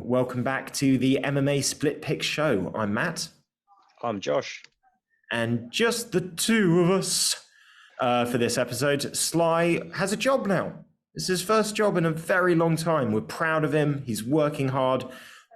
Welcome back to the MMA Split Pick Show. I'm Matt. I'm Josh. And just the two of us for this episode. Sly has a job now. It's his first job in a very long time. We're proud of him. He's working hard,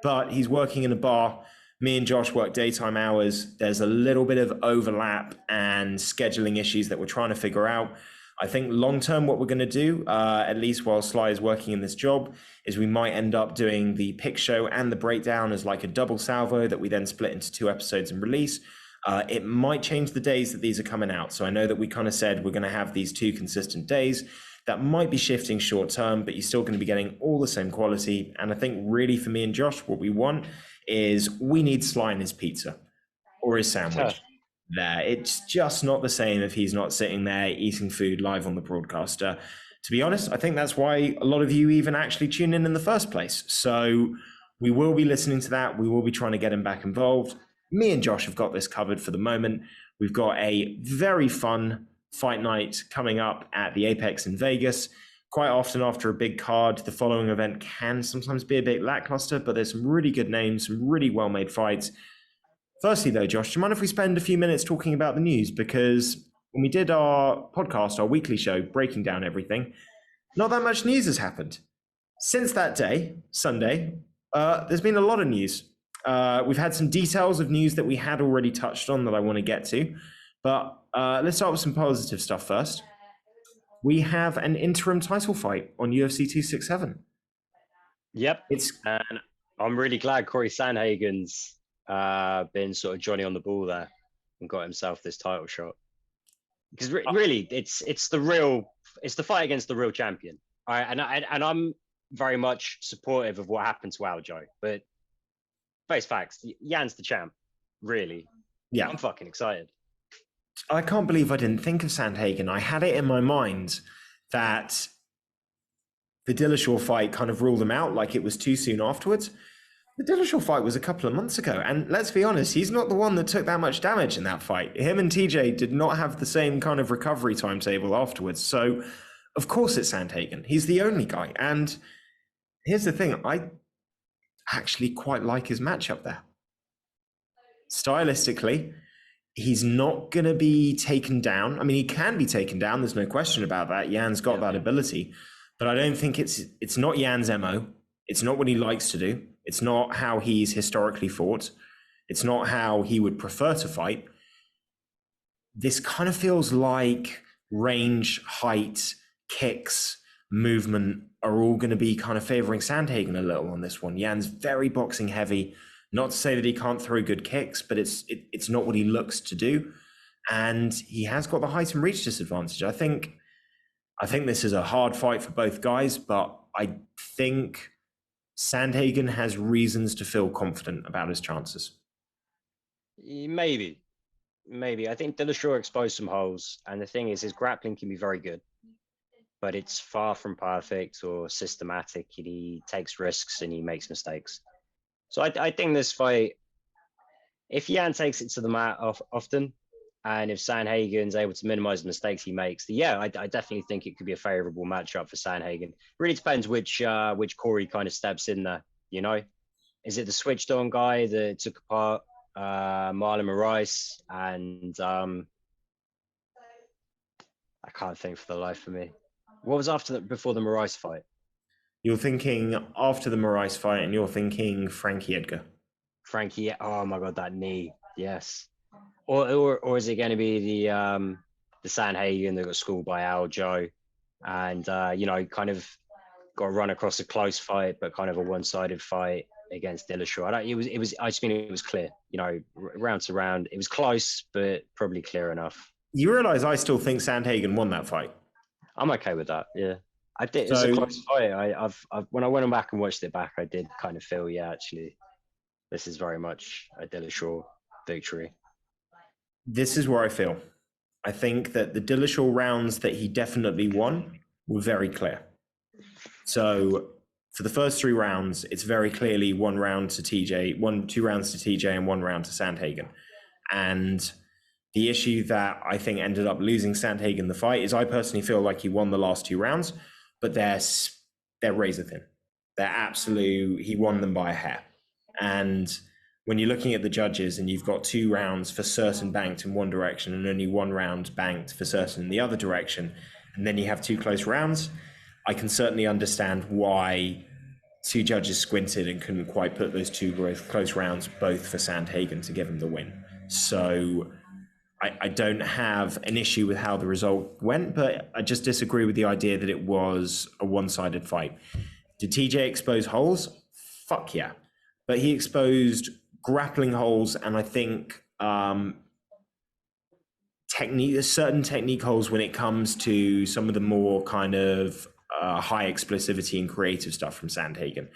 but he's working in a bar. Me and Josh work daytime hours. There's a little bit of overlap and scheduling issues that we're trying to figure out. I think long-term what we're going to do, at least while Sly is working in this job, is we might end up doing the pick show and the breakdown as like a double salvo that we then split into 2 episodes and release. It might change the days that these are coming out. So I know that we kind of said we're going to have these 2 consistent days. That might be shifting short-term, but you're still going to be getting all the same quality. And I think really for me and Josh, what we want is we need Sly in his pizza or his sandwich. There, it's just not the same if he's not sitting there eating food live on the broadcaster. To be honest, I think that's why a lot of you even actually tune in the first place. So we will be listening to that. We will be trying to get him back involved. Me and Josh have got this covered for the moment. We've got a very fun fight night coming up at the Apex in Vegas. Quite often after a big card, the following event can sometimes be a bit lackluster, but there's some really good names, some really well-made fights. Firstly, though, Josh, do you mind if we spend a few minutes talking about the news? Because when we did our podcast, our weekly show, breaking down everything, not that much news has happened. Since that day, Sunday, there's been a lot of news. We've had some details of news that we had already touched on that I want to get to. But let's start with some positive stuff first. We have an interim title fight on UFC 267. Yep. And I'm really glad Corey Sandhagen's been sort of Johnny on the ball there and got himself this title shot, because really it's the fight against the real champion. All right, and I'm very much supportive of what happened to Aljo, but face facts, Jan's the champ, really. Yeah, I'm fucking excited. I can't believe I didn't think of Sandhagen. I had it in my mind that the Dillashaw fight kind of ruled him out, like it was too soon afterwards. The Dillashaw fight was a couple of months ago, and let's be honest, he's not the one that took that much damage in that fight. Him and TJ did not have the same kind of recovery timetable afterwards, so of course it's Sandhagen. He's the only guy, and here's the thing, I actually quite like his matchup there. Stylistically, he's not going to be taken down. I mean, he can be taken down, there's no question about that. Jan's got that ability, but I don't think it's not Jan's MO. It's not what he likes to do. It's not how he's historically fought. It's not how he would prefer to fight. This kind of feels like range, height, kicks, movement are all going to be kind of favoring Sandhagen a little on this one. Jan's very boxing heavy. Not to say that he can't throw good kicks, but it's not what he looks to do. And he has got the height and reach disadvantage. I think this is a hard fight for both guys, but I think Sandhagen has reasons to feel confident about his chances. Maybe. I think Dillashaw exposed some holes, and the thing is, his grappling can be very good, but it's far from perfect or systematic. He takes risks and he makes mistakes. So I think this fight, if Jan takes it to the mat often, and if Sandhagen's able to minimize the mistakes he makes, I definitely think it could be a favorable matchup for Sandhagen. Really depends which Corey kind of steps in there, you know? Is it the switched on guy that took apart Marlon Moraes? And I can't think for the life of me. What was before the Moraes fight? You're thinking after the Moraes fight, and you're thinking Frankie Edgar. Frankie, oh my God, that knee, yes. Or is it going to be the Sandhagen that got schooled by Aljo, and kind of got run across a close fight, but kind of a one-sided fight against Dillashaw? I just mean it was clear, round to round. It was close, but probably clear enough. You realize I still think Sandhagen won that fight. I'm okay with that. Yeah, I did. It's a close fight. I've when I went back and watched it back, I did kind of feel, actually, this is very much a Dillashaw victory. This is where I feel. I think that the Dillashaw rounds that he definitely won were very clear. So for the first 3 rounds, it's very clearly 1 round to TJ, 2 rounds to TJ and 1 round to Sandhagen. And the issue that I think ended up losing Sandhagen the fight is I personally feel like he won the last 2 rounds, but they're razor thin. He won them by a hair. And when you're looking at the judges and you've got 2 rounds for certain banked in one direction and only 1 round banked for certain in the other direction, and then you have 2 close rounds, I can certainly understand why 2 judges squinted and couldn't quite put those 2 close rounds both for Sandhagen to give him the win. So I don't have an issue with how the result went, but I just disagree with the idea that it was a one-sided fight. Did TJ expose holes? Fuck yeah. But he exposed grappling holes, and I think certain technique holes when it comes to some of the more kind of high explosivity and creative stuff from Sandhagen.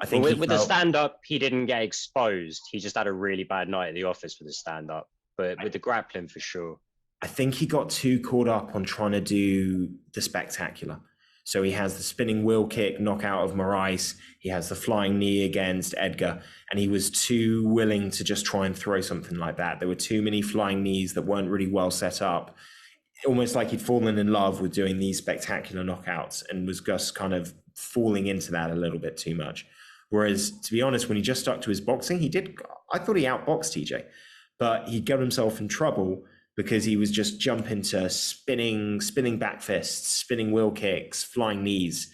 I think with the stand-up, he didn't get exposed. He just had a really bad night at the office with the stand-up. But with the grappling, for sure. I think he got too caught up on trying to do the spectacular. So he has the spinning wheel kick knockout of Moraes. He has the flying knee against Edgar. And he was too willing to just try and throw something like that. There were too many flying knees that weren't really well set up. Almost like he'd fallen in love with doing these spectacular knockouts and was just kind of falling into that a little bit too much. Whereas, to be honest, when he just stuck to his boxing, I thought he outboxed TJ. But he got himself in trouble because he was just jumping to spinning back fists, spinning wheel kicks, flying knees.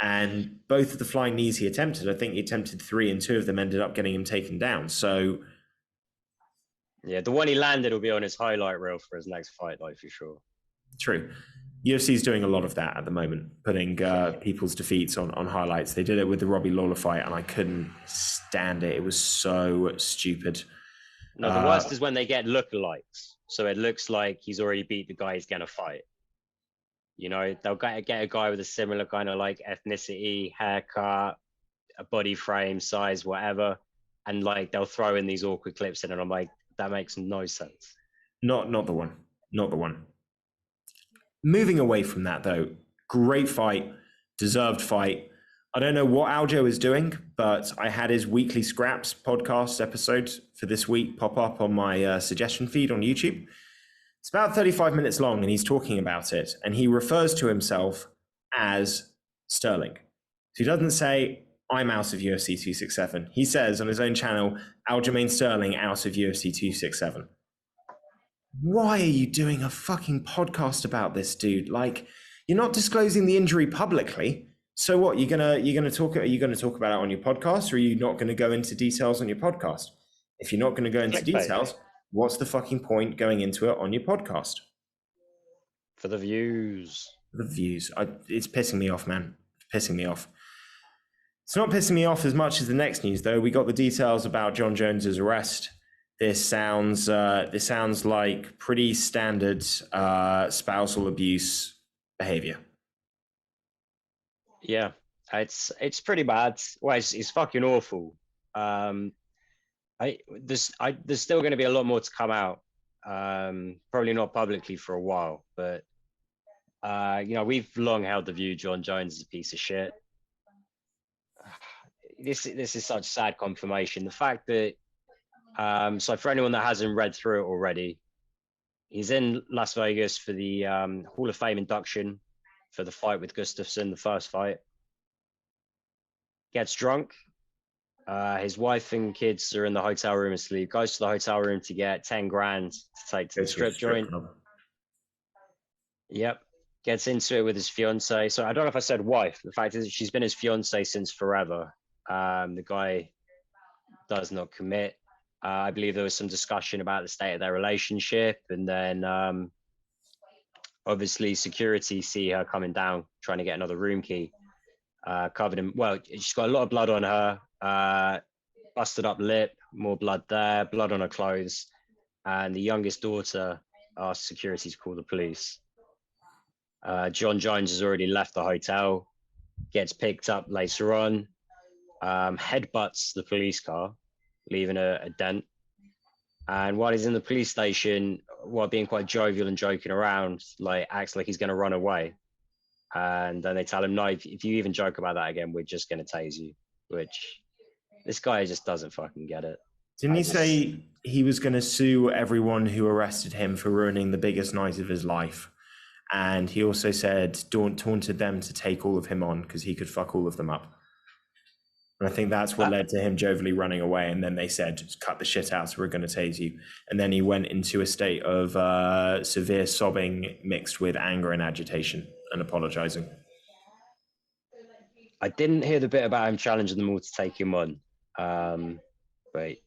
And both of the flying knees he attempted, I think he attempted 3 and 2 of them ended up getting him taken down. So yeah, the one he landed will be on his highlight reel for his next fight, like, for sure. True. UFC is doing a lot of that at the moment, putting people's defeats on highlights. They did it with the Robbie Lawler fight, and I couldn't stand it. It was so stupid. No, the worst is when they get lookalikes. So it looks like he's already beat the guy he's going to fight. You know, they'll get a guy with a similar kind of like ethnicity, haircut, a body frame, size, whatever. And like they'll throw in these awkward clips in, and I'm like, that makes no sense. Not the one. Not the one. Moving away from that, though, great fight, deserved fight. I don't know what Aljo is doing, but I had his Weekly Scraps podcast episode for this week pop up on my suggestion feed on YouTube. It's about 35 minutes long, and he's talking about it, and he refers to himself as Sterling. So he doesn't say, I'm out of UFC 267. He says on his own channel, Aljamain Sterling out of UFC 267. Why are you doing a fucking podcast about this, dude? Like, you're not disclosing the injury publicly. So what? Are you gonna talk about it on your podcast, or are you not going to go into details on your podcast? If you're not going to go into details, what's the fucking point going into it on your podcast? For the views. The views. It's pissing me off, man. It's pissing me off. It's not pissing me off as much as the next news, though. We got the details about Jon Jones's arrest. This sounds like pretty standard spousal abuse behavior. Yeah, it's pretty bad. Well, it's fucking awful. There's still going to be a lot more to come out. Probably not publicly for a while, but you know, we've long held the view Jon Jones is a piece of shit. This is such sad confirmation. The fact that so for anyone that hasn't read through it already, he's in Las Vegas for the Hall of Fame induction for the fight with Gustafsson, the first fight. Gets drunk. His wife and kids are in the hotel room asleep. Goes to the hotel room to get 10 grand to take to the strip joint. Yep. Gets into it with his fiance. So I don't know if I said wife. The fact is she's been his fiance since forever. The guy does not commit. I believe there was some discussion about the state of their relationship, and then obviously security see her coming down trying to get another room key. Covered in, well, she's got a lot of blood on her, busted up lip, more blood there, blood on her clothes, and the youngest daughter asked security to call the police. Jon Jones has already left the hotel, gets picked up later on, headbutts the police car, leaving a dent. And while he's in the police station, while being quite jovial and joking around, like acts like he's going to run away. And then they tell him, no, if you even joke about that again, we're just going to tase you. Which this guy just doesn't fucking get it. Didn't he say he was going to sue everyone who arrested him for ruining the biggest night of his life? And he also said taunted them to take all of him on because he could fuck all of them up. And I think that's what Uh, led to him jovially running away. And then they said, just cut the shit out, so we're going to tase you. And then he went into a state of severe sobbing mixed with anger and agitation and apologizing. I didn't hear the bit about him challenging them all to take him on. Um, but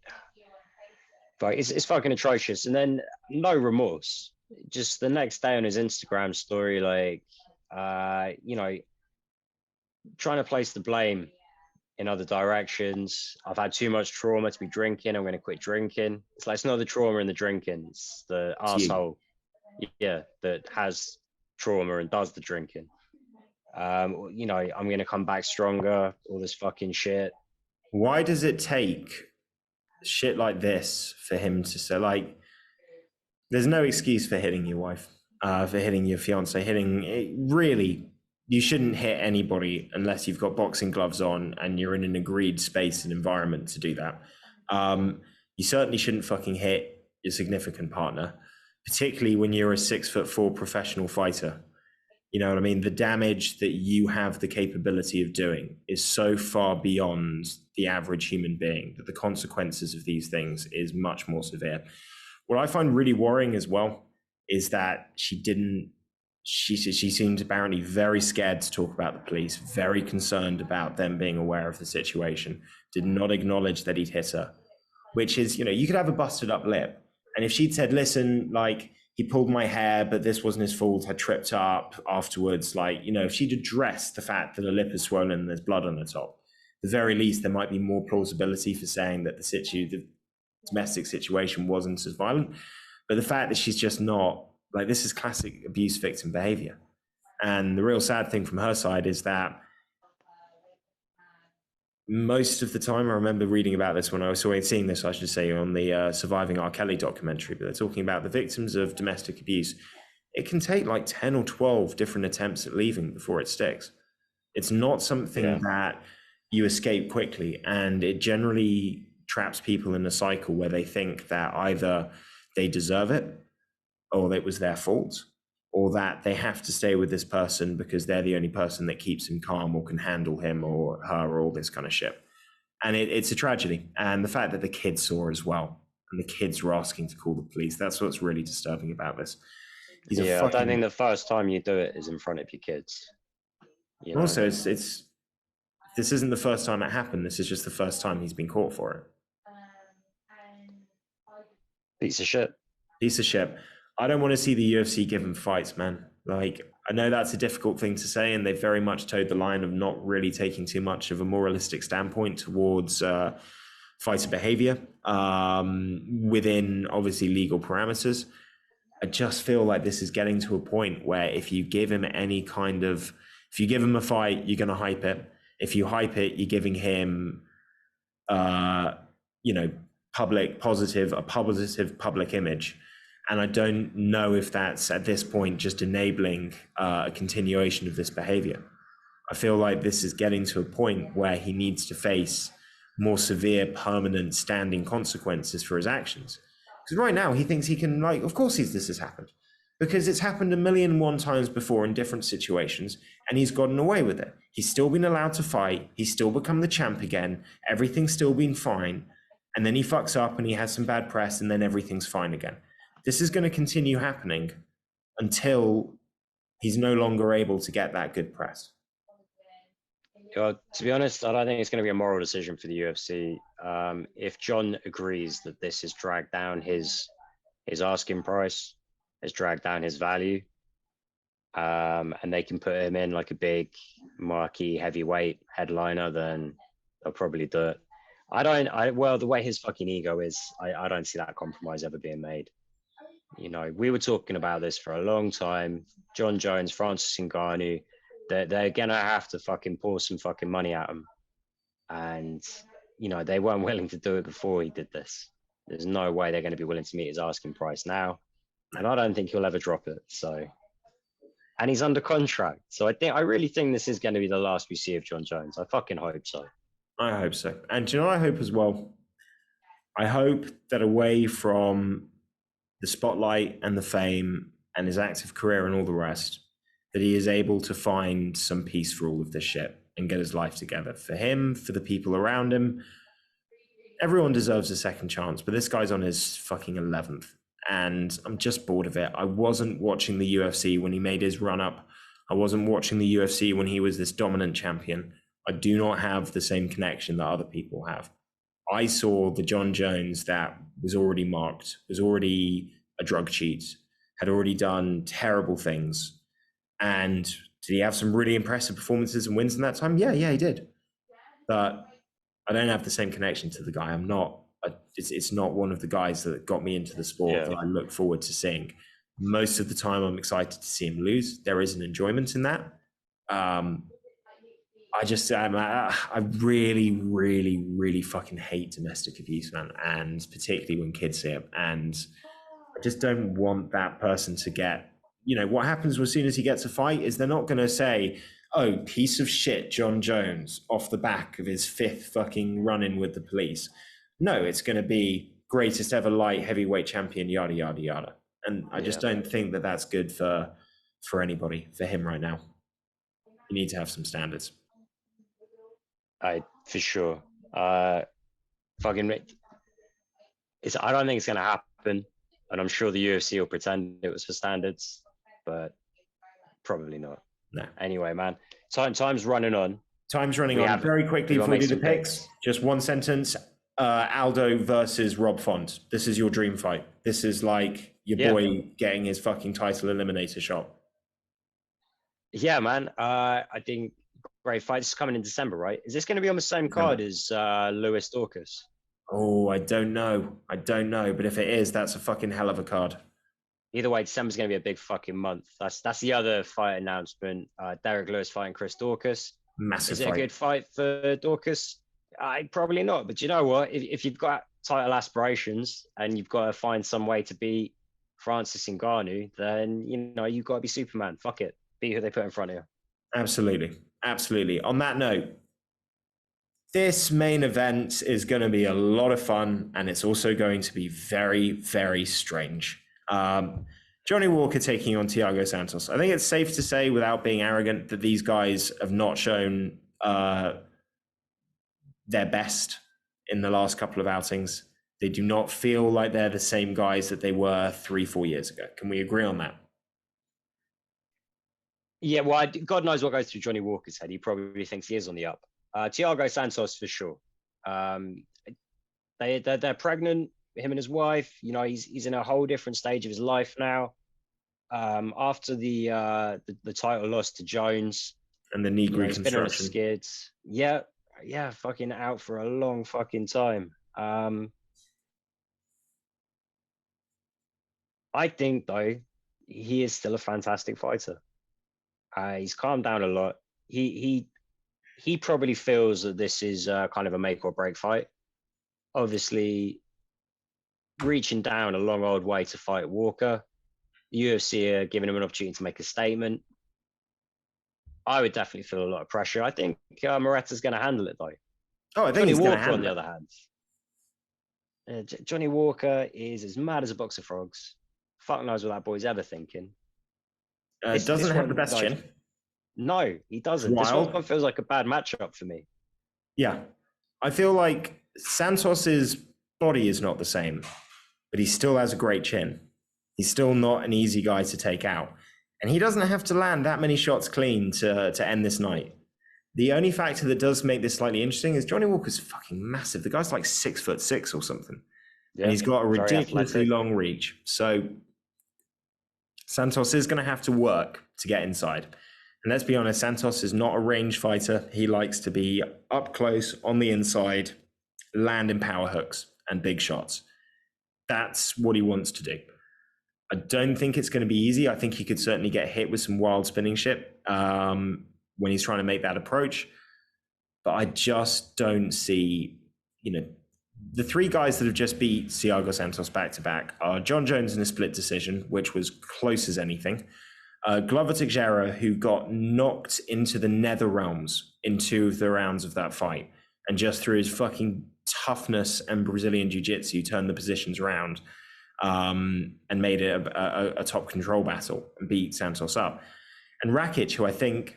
it's fucking atrocious. And then no remorse. Just the next day on his Instagram story, like, trying to place the blame in other directions. I've had too much trauma to be drinking. I'm going to quit drinking. It's like, it's not the trauma in the drinking. It's the It's you. asshole, yeah, that has trauma and does the drinking. I'm going to come back stronger. All this fucking shit. Why does it take shit like this for him to say, like, there's no excuse for hitting your wife, for hitting your fiance, really, you shouldn't hit anybody unless you've got boxing gloves on and you're in an agreed space and environment to do that. You certainly shouldn't fucking hit your significant partner, particularly when you're a 6'4" professional fighter. You know what I mean? The damage that you have the capability of doing is so far beyond the average human being that the consequences of these things is much more severe. What I find really worrying as well is that she seemed apparently very scared to talk about the police, very concerned about them being aware of the situation, did not acknowledge that he'd hit her, which is, you could have a busted up lip. And if she'd said, listen, like, he pulled my hair, but this wasn't his fault, I tripped up afterwards, like, if she'd addressed the fact that her lip is swollen and there's blood on the top, at the very least, there might be more plausibility for saying that the domestic situation wasn't as violent. But the fact that she's just not, like, this is classic abuse victim behavior. And the real sad thing from her side is that most of the time, I remember reading about this when I was seeing this, I should say, on the Surviving R. Kelly documentary, but they're talking about the victims of domestic abuse. It can take like 10 or 12 different attempts at leaving before it sticks. It's not something that you escape quickly, and it generally traps people in a cycle where they think that either they deserve it or it was their fault, or that they have to stay with this person because they're the only person that keeps him calm or can handle him or her or all this kind of shit. And it's a tragedy. And the fact that the kids saw as well, and the kids were asking to call the police, that's what's really disturbing about this. I don't think the first time you do it is in front of your kids. Also, this isn't the first time it happened. This is just the first time he's been caught for it. Piece of shit. Piece of shit. I don't want to see the UFC give him fights, man. Like, I know that's a difficult thing to say, and they've very much towed the line of not really taking too much of a moralistic standpoint towards fighter behavior within, obviously, legal parameters. I just feel like this is getting to a point where if you give him if you give him a fight, you're going to hype it. If you hype it, you're giving him, a positive public image. And I don't know if that's at this point just enabling a continuation of this behavior. I feel like this is getting to a point where he needs to face more severe, permanent, standing consequences for his actions. Because right now he thinks he can, of course this has happened. Because it's happened 1,000,001 times before in different situations, and he's gotten away with it. He's still been allowed to fight. He's still become the champ again. Everything's still been fine. And then he fucks up and he has some bad press, and then everything's fine again. This is going to continue happening until he's no longer able to get that good press. To be honest, I don't think it's going to be a moral decision for the UFC. If Jon agrees that this has dragged down his asking price, has dragged down his value, and they can put him in like a big marquee heavyweight headliner, then they'll probably do it. The way his fucking ego is, I don't see that compromise ever being made. We were talking about this for a long time. Jon Jones, Francis Ngannou, they're gonna have to fucking pour some fucking money at him, and they weren't willing to do it before he did this. There's no way they're going to be willing to meet his asking price now, and I don't think he'll ever drop it. So, and he's under contract, so I really think this is going to be the last we see of Jon Jones. I fucking hope so. I hope so, and I hope as well. I hope that away from the spotlight and the fame and his active career and all the rest, that he is able to find some peace for all of this shit. and get his life together. For him, for the people around him, everyone deserves a second chance, but this guy's on his fucking 11th, and I'm just bored of it. I wasn't watching the UFC when he made his run up. I wasn't watching the UFC when he was this dominant champion. I do not have the same connection that other people have. I saw the Jon Jones that was already marked, was already a drug cheat, had already done terrible things. And did he have some really impressive performances and wins in that time? Yeah, he did. But I don't have the same connection to the guy. I'm not. It's not one of the guys that got me into the sport that I look forward to seeing. Most of the time, I'm excited to see him lose. There is an enjoyment in that. I really, really, really fucking hate domestic abuse, man, and particularly when kids see it. And I just don't want that person to get. What happens as soon as he gets a fight is they're not going to say, "Oh, piece of shit, Jon Jones," off the back of his 5th fucking run-in with the police. No, it's going to be greatest ever light heavyweight champion, yada, yada, yada. And I just don't think that that's good for anybody, for him right now. You need to have some standards. For sure. I don't think it's going to happen. And I'm sure the UFC will pretend it was for standards, but probably not. No. Anyway, man, time's running on. Time's running on. Very quickly before we do the picks, just one sentence. Aldo versus Rob Font. This is your dream fight. This is like your boy getting his fucking title eliminator shot. Yeah, man. I think great fight. This is coming in December, right? Is this going to be on the same card as Lewis Dorcas? Oh, I don't know. But if it is, that's a fucking hell of a card. Either way, December's going to be a big fucking month. That's the other fight announcement. Derek Lewis fighting Chris Dorcas. Massive Is it fight. a good fight for Dorcas? Probably not. But you know what? If you've got title aspirations and you've got to find some way to beat Francis Ngannou, then you've got to be Superman. Fuck it. Beat who they put in front of you. Absolutely. On that note, this main event is going to be a lot of fun, and it's also going to be very, very strange. Johnny Walker taking on Thiago Santos. I think it's safe to say, without being arrogant, that these guys have not shown their best in the last couple of outings. They do not feel like they're the same guys that they were 3-4 years ago. Can we agree on that? Yeah, well, God knows what goes through Johnny Walker's head. He probably thinks he is on the up. Thiago Santos, for sure. They're pregnant, him and his wife. He's in a whole different stage of his life now. After the title loss to Jones. And the knee reconstruction. He's been on his skids. Yeah, fucking out for a long fucking time. I think, though, he is still a fantastic fighter. He's calmed down a lot. He probably feels that this is kind of a make or break fight. Obviously, reaching down a long old way to fight Walker. The UFC are giving him an opportunity to make a statement. I would definitely feel a lot of pressure. I think Moretta's going to handle it, though. Oh, I think Johnny he's Walker, going to handle on the other hand. Johnny Walker is as mad as a box of frogs. Fuck knows what that boy's ever thinking. Doesn't have the best chin. No, he doesn't. This one feels like a bad matchup for me. Yeah. I feel like Santos's body is not the same, but he still has a great chin. He's still not an easy guy to take out. And he doesn't have to land that many shots clean to end this night. The only factor that does make this slightly interesting is Johnny Walker's fucking massive. The guy's like 6'6" or something. Yeah, and he's got a ridiculously long reach. So Santos is going to have to work to get inside. And let's be honest, Santos is not a range fighter. He likes to be up close on the inside, landing power hooks and big shots. That's what he wants to do. I don't think it's going to be easy. I think he could certainly get hit with some wild spinning shit when he's trying to make that approach. But I just don't see, the three guys that have just beat Thiago Santos back-to-back are Jon Jones in a split decision, which was close as anything. Glover Teixeira, who got knocked into the nether realms in 2 of the rounds of that fight, and just through his fucking toughness and Brazilian jiu-jitsu turned the positions around and made it a top control battle and beat Santos up. And Rakic, who I think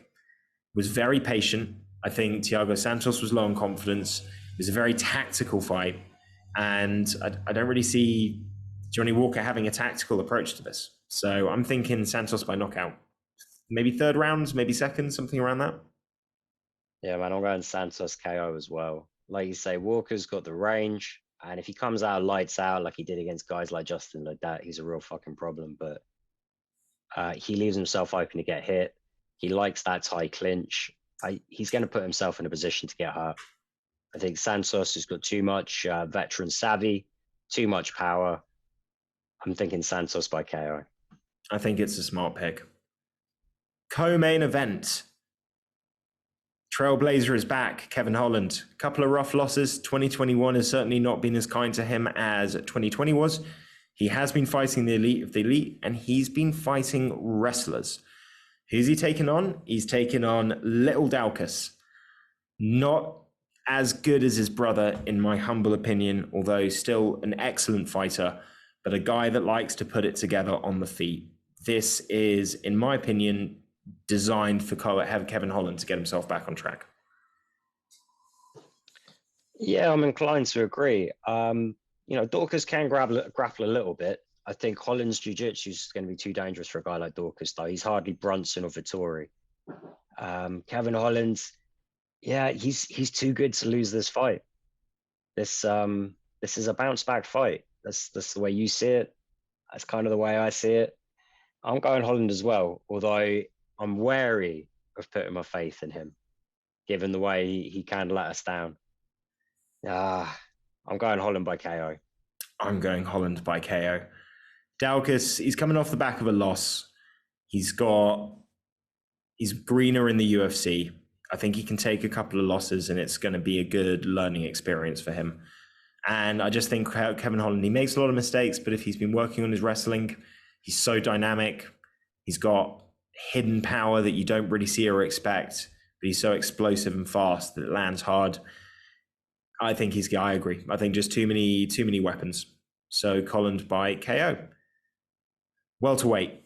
was very patient, I think Thiago Santos was low on confidence. It was a very tactical fight. And I don't really see Johnny Walker having a tactical approach to this. So I'm thinking Santos by knockout. Maybe third round, maybe second, something around that. Yeah, man, I'm going Santos KO as well. Like you say, Walker's got the range, and if he comes out lights out like he did against guys like Justin like that, he's a real fucking problem. But he leaves himself open to get hit. He likes that tight clinch. He's going to put himself in a position to get hurt. I think Santos has got too much veteran savvy, too much power. I'm thinking Santos by KO. I think it's a smart pick. Co-main event. Trailblazer is back. Kevin Holland. A couple of rough losses. 2021 has certainly not been as kind to him as 2020 was. He has been fighting the elite of the elite, and he's been fighting wrestlers. Who's he taken on? He's taken on Little Daukus. Not as good as his brother, in my humble opinion, although still an excellent fighter, but a guy that likes to put it together on the feet. This is, in my opinion, designed for Kevin Holland to get himself back on track. Yeah, I'm inclined to agree. Dorcas can grapple a little bit. I think Holland's jiu-jitsu is going to be too dangerous for a guy like Dorcas, though. He's hardly Brunson or Vittori. Kevin Holland, yeah, he's too good to lose this fight. This is a bounce back fight. That's the way you see it. That's kind of the way I see it. I'm going Holland as well, although I'm wary of putting my faith in him, given the way he can let us down. I'm going Holland by KO. I'm going Holland by KO. Daukus, he's coming off the back of a loss. He's greener in the UFC. I think he can take a couple of losses and it's going to be a good learning experience for him. And I just think Kevin Holland, he makes a lot of mistakes, but if he's been working on his wrestling, he's so dynamic. He's got hidden power that you don't really see or expect, but he's so explosive and fast that it lands hard. I agree. I think just too many weapons. So Holland by KO. Welterweight.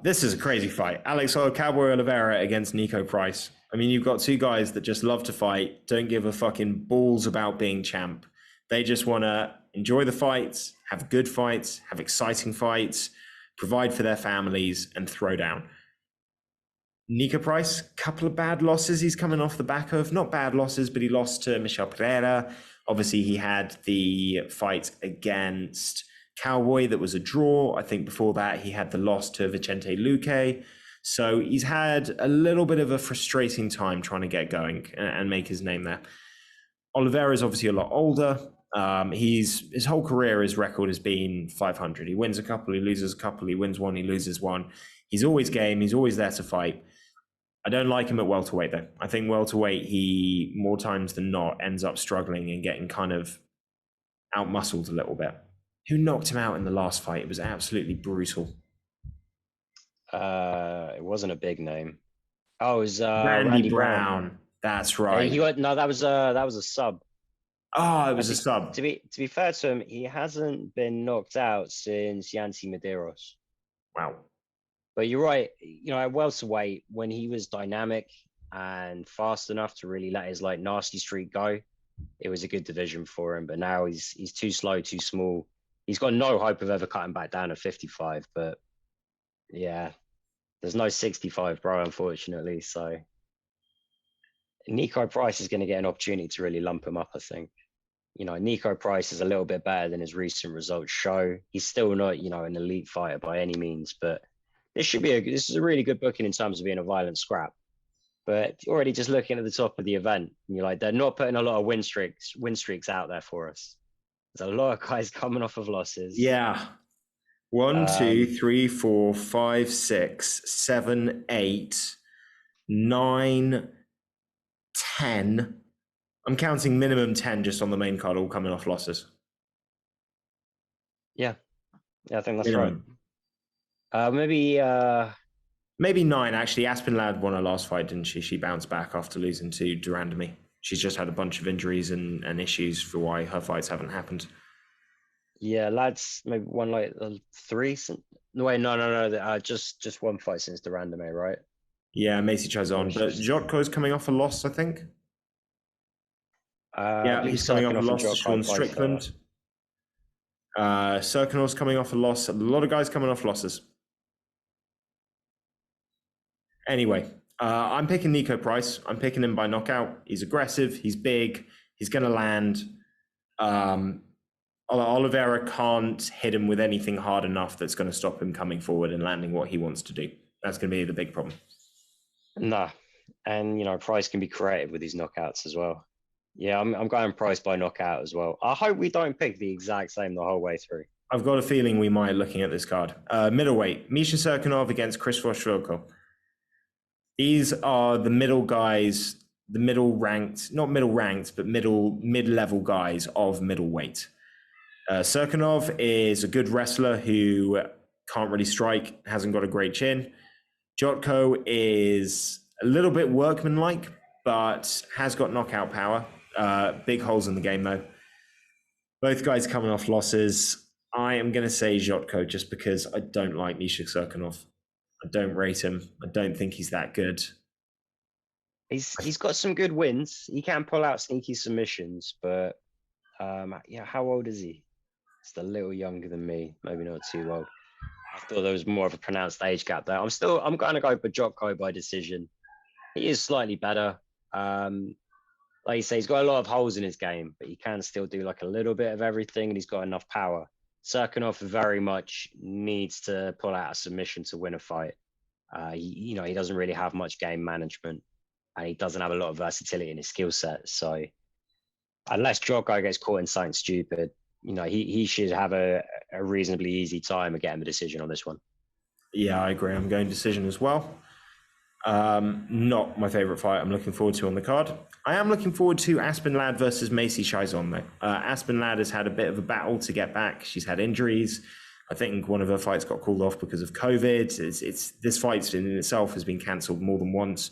This is a crazy fight. Cowboy Oliveira against Nico Price. I mean, you've got two guys that just love to fight, don't give a fucking balls about being champ. They just want to enjoy the fights, have good fights, have exciting fights, provide for their families, and throw down. Nico Price, couple of bad losses he's coming off the back of. Not bad losses, but he lost to Michel Pereira. Obviously, he had the fight against Cowboy that was a draw. I think before that, he had the loss to Vicente Luque. So he's had a little bit of a frustrating time trying to get going and make his name there. Oliveira is obviously a lot older. His whole career, his record has been 500. He wins a couple, he loses a couple, he wins one, he loses one. He's always game. He's always there to fight. I don't like him at welterweight, though. I think welterweight, he more times than not ends up struggling and getting kind of out-muscled a little bit. Who knocked him out in the last fight? It was absolutely brutal. It wasn't a big name. Oh, it was Randy Brown. That's right. That was a sub. Oh, it was a sub. To be fair to him, he hasn't been knocked out since Yancy Medeiros. Wow. But you're right. At welterweight, when he was dynamic and fast enough to really let his nasty streak go, it was a good division for him. But now he's too slow, too small. He's got no hope of ever cutting back down to 55. But yeah, there's no 65, bro, unfortunately. So Nico Price is going to get an opportunity to really lump him up, I think. Nico Price is a little bit better than his recent results show. He's still not, an elite fighter by any means, but this is a really good booking in terms of being a violent scrap. But already just looking at the top of the event, and you're like, they're not putting a lot of win streaks out there for us. There's a lot of guys coming off of losses. Yeah. 1, 2, 3, 4, 5, 6, 7, 8, 9, 10. I'm counting minimum 10 just on the main card, all coming off losses. Yeah, I think that's minimum. Right. Maybe 9, actually. Aspinallad won her last fight, didn't she? She bounced back after losing to Durandamy. She's just had a bunch of injuries and issues for why her fights haven't happened. Yeah, lads, maybe won 3. No, just one fight since Durandamy, right? Yeah, Macy Chazon. But Jotko's coming off a loss, I think. I Yeah, believe he's coming off a Serkinov and loss to Jotko Sean both. Strickland. Serkinov's coming off a loss. A lot of guys coming off losses. Anyway, I'm picking Nico Price. I'm picking him by knockout. He's aggressive. He's big. He's going to land. Oliveira can't hit him with anything hard enough that's going to stop him coming forward and landing what he wants to do. That's going to be the big problem. Nah, and Price can be creative with his knockouts as well. Yeah, I'm going Price by knockout as well. I hope we don't pick the exact same the whole way through. I've got a feeling we might looking at this card. Middleweight, Misha Serkinov against Chris Voshvilko. These are the middle guys, the middle ranked, not middle ranked, but mid-level guys of middleweight. Serkinov is a good wrestler who can't really strike, hasn't got a great chin. Jotko is a little bit workmanlike, but has got knockout power. Big holes in the game, though. Both guys coming off losses. I am going to say Jotko just because I don't like Misha Serkinov. I don't rate him. I don't think he's that good. He's got some good wins. He can pull out sneaky submissions, but yeah, how old is he? He's a little younger than me, maybe not too old. I thought there was more of a pronounced age gap there. I'm going to go for Jotko by decision. He is slightly better. Like you say, he's got a lot of holes in his game, but he can still do like a little bit of everything, and he's got enough power. Serkinov very much needs to pull out a submission to win a fight. He doesn't really have much game management, and he doesn't have a lot of versatility in his skill set. So unless Jotko gets caught in something stupid, he should have a reasonably easy time of getting the decision on this one. Yeah, I agree. I'm going decision as well. Not my favorite fight I'm looking forward to on the card. I am looking forward to Aspen Ladd versus Macy Chizon, though. Aspen Ladd has had a bit of a battle to get back. She's had injuries. I think one of her fights got called off because of COVID. This fight in itself has been cancelled more than once.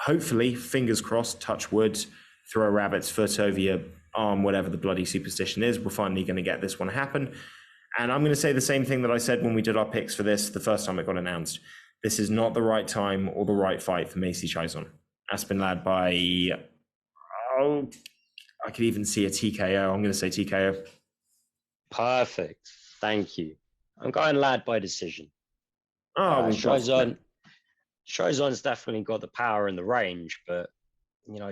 Hopefully, fingers crossed, touch wood, throw a rabbit's foot over your arm, whatever the bloody superstition is. We're finally going to get this one happen. And I'm going to say the same thing that I said when we did our picks for this the first time it got announced. This is not the right time or the right fight for Macy Chizon. Aspen Ladd by, I could even see a TKO. I'm going to say TKO. Perfect. Thank you. I'm going Ladd by decision. Chizon's definitely got the power and the range, but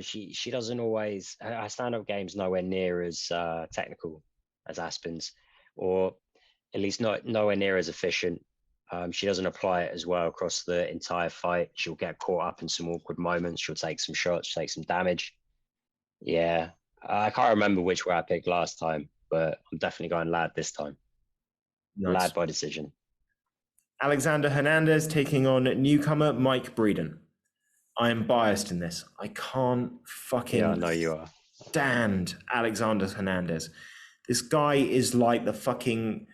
she doesn't always. Her stand-up game's nowhere near as technical as Aspen's, or at least nowhere near as efficient. She doesn't apply it as well across the entire fight. She'll get caught up in some awkward moments. She'll take some shots, take some damage. Yeah, I can't remember which way I picked last time, but I'm definitely going Ladd this time. Nice. Ladd by decision. Alexander Hernandez taking on newcomer Mike Breeden. I am biased in this. I can't fucking I know you are. Stand Alexander Hernandez. This guy is like the fucking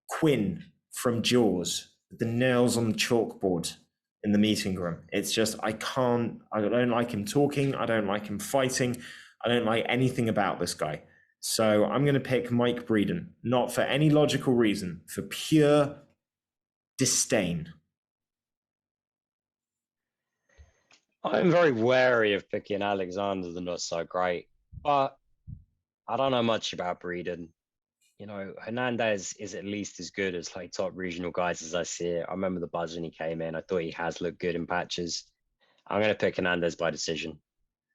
Quinn from Jaws, the nails on the chalkboard in the meeting room. It's just, I don't like him talking. I don't like him fighting. I don't like anything about this guy. So I'm going to pick Mike Breeden, not for any logical reason, for pure disdain. I'm very wary of picking Alexander the not so great, but I don't know much about Breeden. Hernandez is at least as good as like top regional guys as I see it. I remember the buzz when he came in. I thought he has looked good in patches. I'm going to pick Hernandez by decision.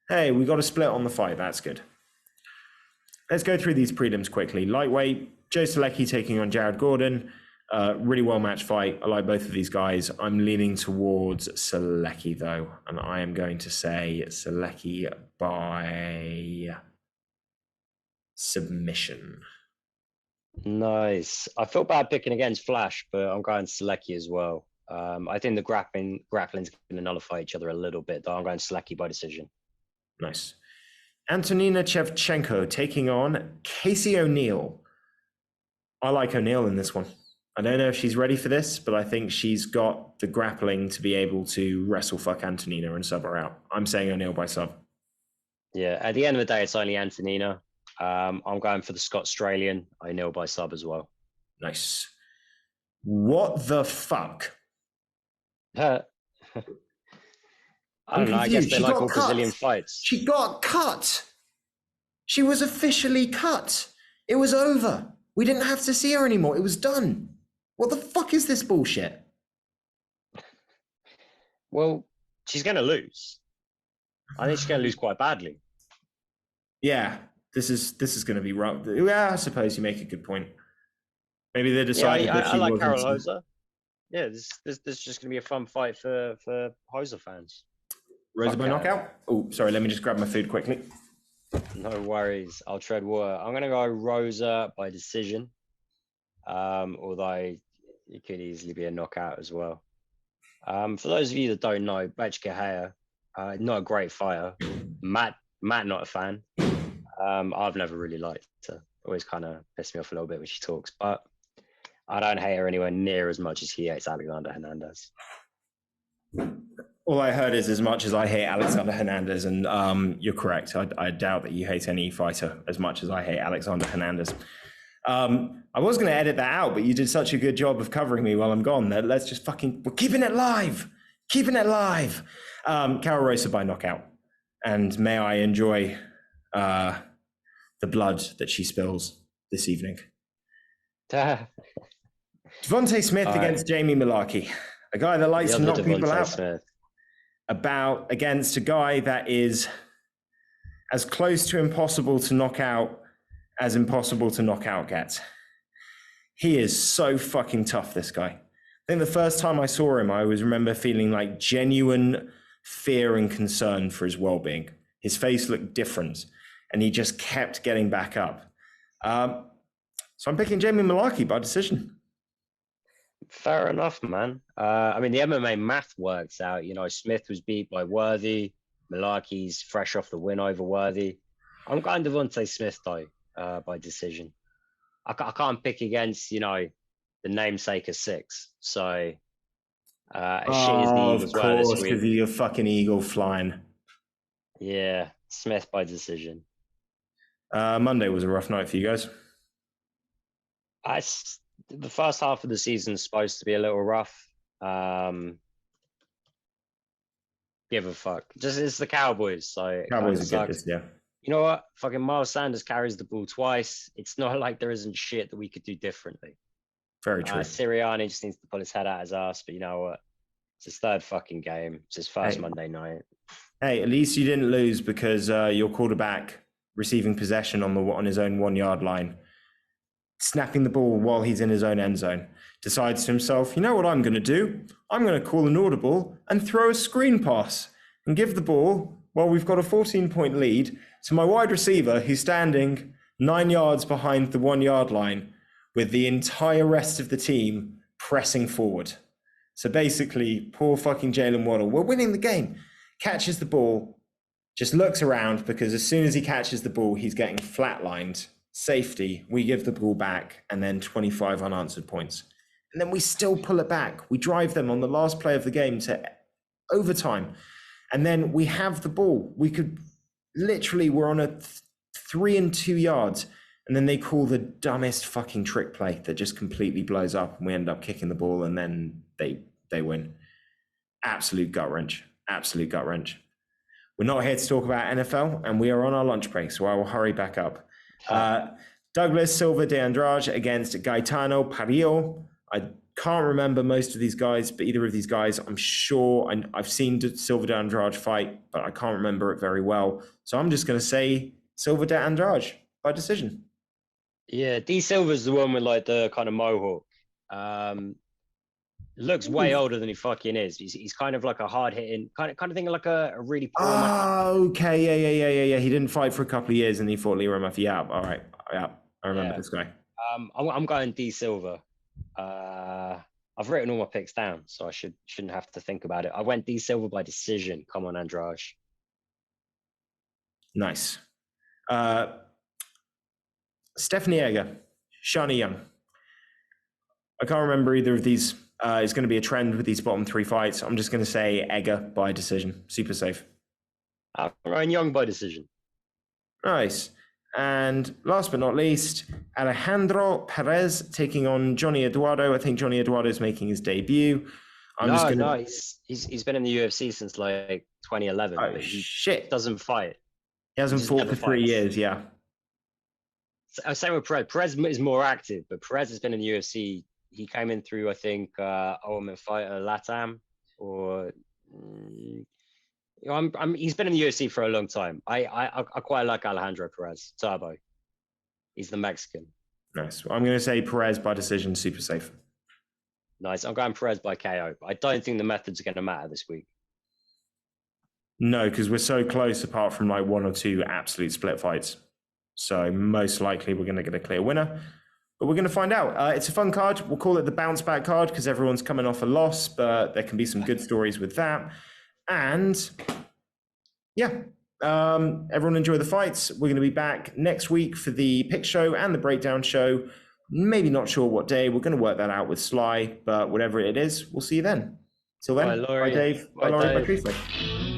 Hey, we got a split on the fight. That's good. Let's go through these prelims quickly. Lightweight, Joe Selecki taking on Jared Gordon. Really well-matched fight. I like both of these guys. I'm leaning towards Selecki, though, and I am going to say Selecki by submission. Nice. I feel bad picking against Flash, but I'm going Selecki as well. I think the grappling's going to nullify each other a little bit, though. I'm going Selecki by decision. Nice. Antonina Shevchenko taking on Casey O'Neill. I like O'Neill in this one. I don't know if she's ready for this, but I think she's got the grappling to be able to wrestle fuck Antonina and sub her out. I'm saying O'Neill by sub. Yeah, at the end of the day, it's only Antonina. I'm going for the Scot-Australian. O'Neill by sub as well. Nice. What the fuck? I don't know. I guess confused. they She like got all Brazilian cut. fights. She got cut. She was officially cut. It was over. We didn't have to see her anymore. It was done. What the fuck is this bullshit? Well, she's going to lose. I think she's going to lose quite badly. Yeah, this is going to be rough. Yeah, I suppose you make a good point. Maybe they decided that I she like wasn't. Carol Hoser. Yeah, this is just going to be a fun fight for Hoser fans. Rosa by knockout? Oh, sorry, let me just grab my food quickly. No worries. I'll tread water. I'm going to go Rosa by decision. Although it could easily be a knockout as well. For those of you that don't know, Bachkahaya, not a great fighter. Matt, not a fan. I've never really liked her. Always kind of pissed me off a little bit when she talks, but I don't hate her anywhere near as much as he hates Alexander Hernandez. All I heard is as much as I hate Alexander Hernandez, and you're correct. I doubt that you hate any fighter as much as I hate Alexander Hernandez. I was going to edit that out, but you did such a good job of covering me while I'm gone that let's just we're keeping it live. Keeping it live. Carol Rosa by knockout. And may I enjoy the blood that she spills this evening. Devontae Smith against Jamie Mullarkey. A guy that likes to knock people out. Smith. Against a guy that is as close to impossible to knock out as impossible to knock out gets. He is so fucking tough, this guy. I think the first time I saw him, I always remember feeling like genuine fear and concern for his well-being. His face looked different, and he just kept getting back up. So I'm picking Jamie Mullarkey by decision. Fair enough, man. I mean, the MMA math works out. You know, Smith was beat by Worthy. Mullarkey's fresh off the win over Worthy. I'm going Devontae Smith, though, by decision. I can't pick against, you know, the namesake of 6. So, as shit as the Eagles were this week. Because of your fucking eagle flying. Yeah, Smith by decision. Monday was a rough night for you guys. The first half of the season is supposed to be a little rough. Give a fuck. Just it's the Cowboys, so Cowboys are good, yeah. You know what? Fucking Miles Sanders carries the ball twice. It's not like there isn't shit that we could do differently. Very true. Sirianni just needs to pull his head out his ass, but you know what? It's his third fucking game. It's his first Monday night. Hey, at least you didn't lose because your quarterback receiving possession on his own 1 yard line, snapping the ball while he's in his own end zone, decides to himself, you know what I'm going to do? I'm going to call an audible and throw a screen pass and give the ball, while we've got a 14-point lead, to my wide receiver who's standing 9 yards behind the 1 yard line with the entire rest of the team pressing forward. So basically, poor fucking Jalen Waddle, we're winning the game, catches the ball, just looks around because as soon as he catches the ball, he's getting flatlined. Safety, we give the ball back, and then 25 unanswered points. And then we still pull it back. We drive them on the last play of the game to overtime. And then we have the ball. We could literally, we're on a 3 and 2 yards. And then they call the dumbest fucking trick play that just completely blows up. And we end up kicking the ball and then they win. Absolute gut wrench. Absolute gut wrench. We're not here to talk about NFL, and we are on our lunch break, so I will hurry back up. Douglas Silva de Andrade against Gaetano Parillo. I can't remember most of these guys, but either of these guys, I'm sure I've seen Silva de Andrade fight, but I can't remember it very well. So I'm just going to say Silva de Andrade by decision. Yeah, D Silva's the one with like the kind of mohawk. Looks way older than he fucking is. He's kind of like a hard hitting kind of thing, like a really poor man. Okay, yeah. He didn't fight for a couple of years and he fought Leroy Murphy. Yeah, all right. Yeah, I remember this guy. I'm going D Silva. I've written all my picks down, so I shouldn't have to think about it. I went D Silva by decision. Come on, Andrade. Nice. Stephanie Egger, Shani Young. I can't remember either of these. It's going to be a trend with these bottom 3 fights. I'm just going to say Egger by decision. Super safe. Ryan Young by decision. Nice. And last but not least, Alejandro Perez taking on Johnny Eduardo. I think Johnny Eduardo is making his debut. I'm just gonna. No, he's been in the UFC since like 2011, Oh but he shit! doesn't fight. He hasn't Just fought never for 3 years. Yeah. Same with Perez. Perez is more active, but Perez has been in the UFC. He came in through, I think, Ultimate Fighter Latam, or he's been in the UFC for a long time. I quite like Alejandro Perez, Turbo. He's the Mexican. Nice. Well, I'm going to say Perez by decision, super safe. Nice. I'm going Perez by KO. I don't think the methods are going to matter this week. No, because we're so close apart from like one or two absolute split fights. So most likely we're going to get a clear winner. But we're going to find out. It's a fun card. We'll call it the bounce back card because everyone's coming off a loss, but there can be some good stories with that. And yeah, everyone enjoy the fights. We're going to be back next week for the pick show and the breakdown show. Maybe not sure what day. We're going to work that out with Sly, but whatever it is, we'll see you then. Till then, Bye, Laurie. bye Dave. Bye, Laurie. Bye, Truthfully.